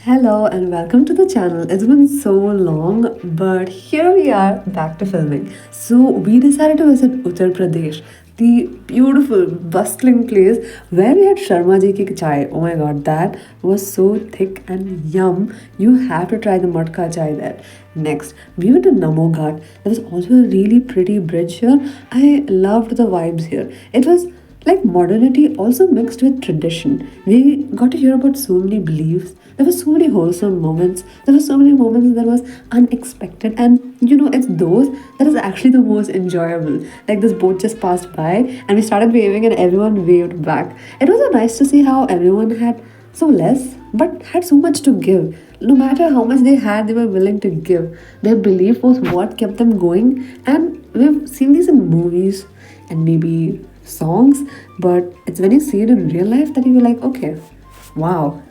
Hello and welcome to the channel. It's been so long, but here we are back to filming. So, we decided to visit Uttar Pradesh, the beautiful, bustling place where we had Sharma ji ki chai. Oh my god, that was so thick and yum. You have to try the matka chai there. Next, we went to Namo Ghat. There was also a really pretty bridge here. I loved the vibes here. It was like modernity also mixed with tradition. We got to hear about so many beliefs. There were so many wholesome moments. There were so many moments that was unexpected, and it's those that is actually the most enjoyable. Like this boat just passed by, and we started waving, and everyone waved back. It was so nice to see how everyone had so less, but had so much to give. No matter how much they had, they were willing to give. Their belief was what kept them going, and we've seen these in movies and maybe songs, but it's when you see it in real life that you're like, okay, wow.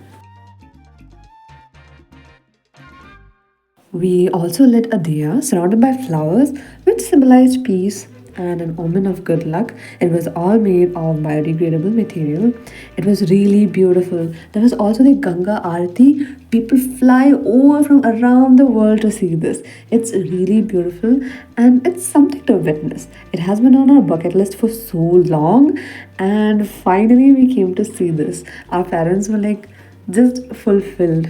We also lit a diya surrounded by flowers, which symbolized peace and an omen of good luck. It was all made of biodegradable material. It was really beautiful. There was also the Ganga Aarti. People fly over from around the world to see this. It's really beautiful and it's something to witness. It has been on our bucket list for so long, and finally we came to see this. Our parents were like just fulfilled.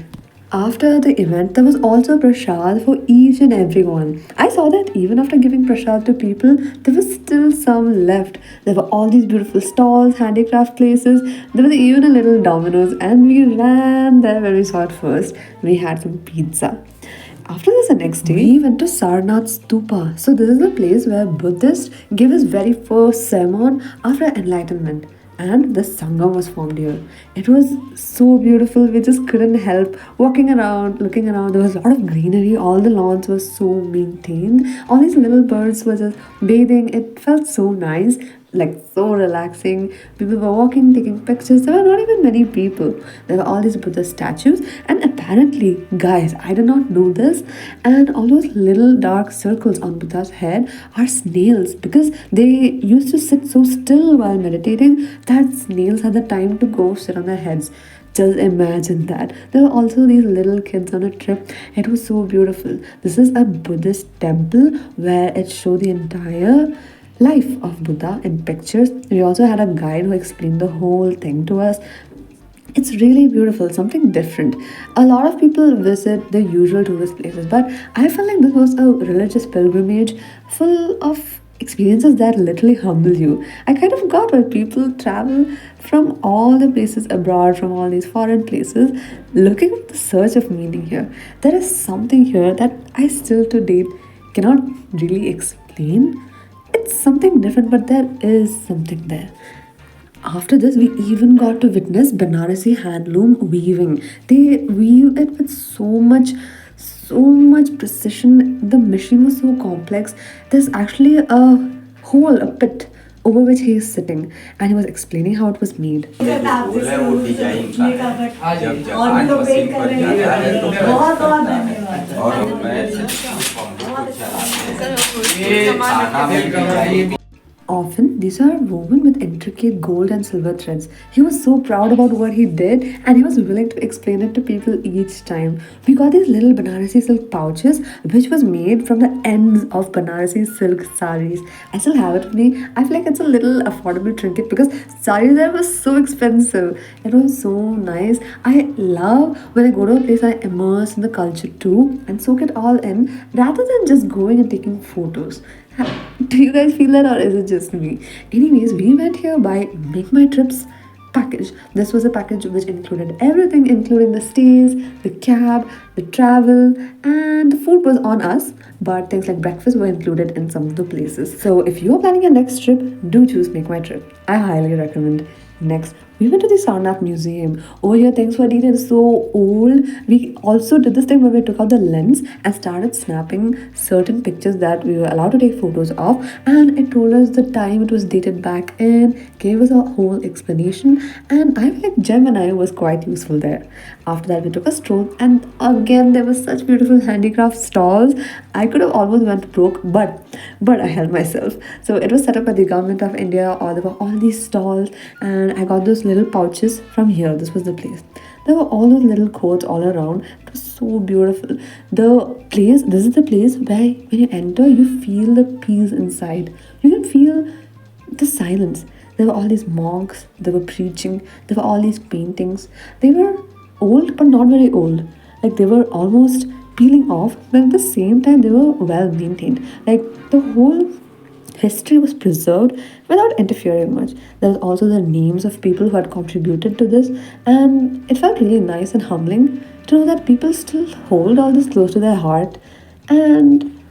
After the event, there was also prasad for each and everyone. I saw that even after giving prasad to people, there was still some left. There were all these beautiful stalls, handicraft places. There was even a little Domino's, and we ran there when we saw it first. We had some pizza. After this, the next day, we went to Sarnath Stupa. So, this is the place where Buddhists gave his very first sermon after enlightenment, and the Sangam was formed here. It was so beautiful. We just couldn't help walking around, looking around. There was a lot of greenery. All the lawns were so maintained. All these little birds were just bathing. It felt so nice, like so relaxing. People were walking, taking pictures. There were not even many people. There were all these Buddha statues, and apparently, guys, I did not know this. And all those little dark circles on Buddha's head are snails, because they used to sit so still while meditating that snails had the time to go sit on their heads. Just imagine that. There were also these little kids on a trip. It was so beautiful. This is a Buddhist temple where it showed the entire life of Buddha in pictures. We also had a guide who explained the whole thing to us. It's really beautiful, something different. A lot of people visit the usual tourist places, but I felt like this was a religious pilgrimage full of experiences that literally humble you. I kind of got why people travel from all the places abroad, from all these foreign places, looking at the search of meaning here. There is something here that I still to date cannot really explain. It's something different, but there is something there. After this, we even got to witness Banarasi handloom weaving. They weave it with so much precision. The machine was so complex. There's actually a hole, a pit over which he is sitting, and he was explaining how it was made. Often, these are woven with intricate gold and silver threads. He was so proud about what he did, and he was willing to explain it to people each time. We got these little Banarasi silk pouches, which was made from the ends of Banarasi silk saris. I still have it with me. I feel like it's a little affordable trinket because saris there was so expensive. It was so nice. I love when I go to a place, I immerse in the culture too and soak it all in rather than just going and taking photos. Do you guys feel that, or is it just me? Anyways, we went here by Make My Trips package. This was a package which included everything, including the stays, the cab, the travel, and the food was on us, but things like breakfast were included in some of the places. So if you're planning your next trip, do choose Make My Trip. I highly recommend. Next, we went to the Sarnath Museum. Over here, things were dated so old. We also did this thing where we took out the lens and started snapping certain pictures that we were allowed to take photos of. And it told us the time it was dated back in, gave us a whole explanation. And I feel like Gemini was quite useful there. After that, we took a stroll, and again, there were such beautiful handicraft stalls. I could have almost went broke, but I held myself. So it was set up by the government of India, or there were all these stalls, and I got those little pouches from here. This was the place. There were all those little courts all around. It was so beautiful. The place, this is the place where when you enter, you feel the peace inside. You can feel the silence. There were all these monks, they were preaching, there were all these paintings. They were old, but not very old. Like they were almost peeling off, but at the same time, they were well maintained. Like the whole history was preserved without interfering much. There was also the names of people who had contributed to this, and it felt really nice and humbling to know that people still hold all this close to their heart and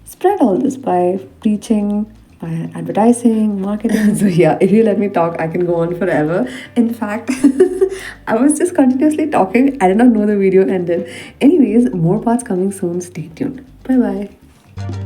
spread all this by preaching, by advertising, marketing. So yeah, if you let me talk, I can go on forever. In fact, I was just continuously talking. I did not know the video ended. Anyways, more parts coming soon. Stay tuned. Bye bye.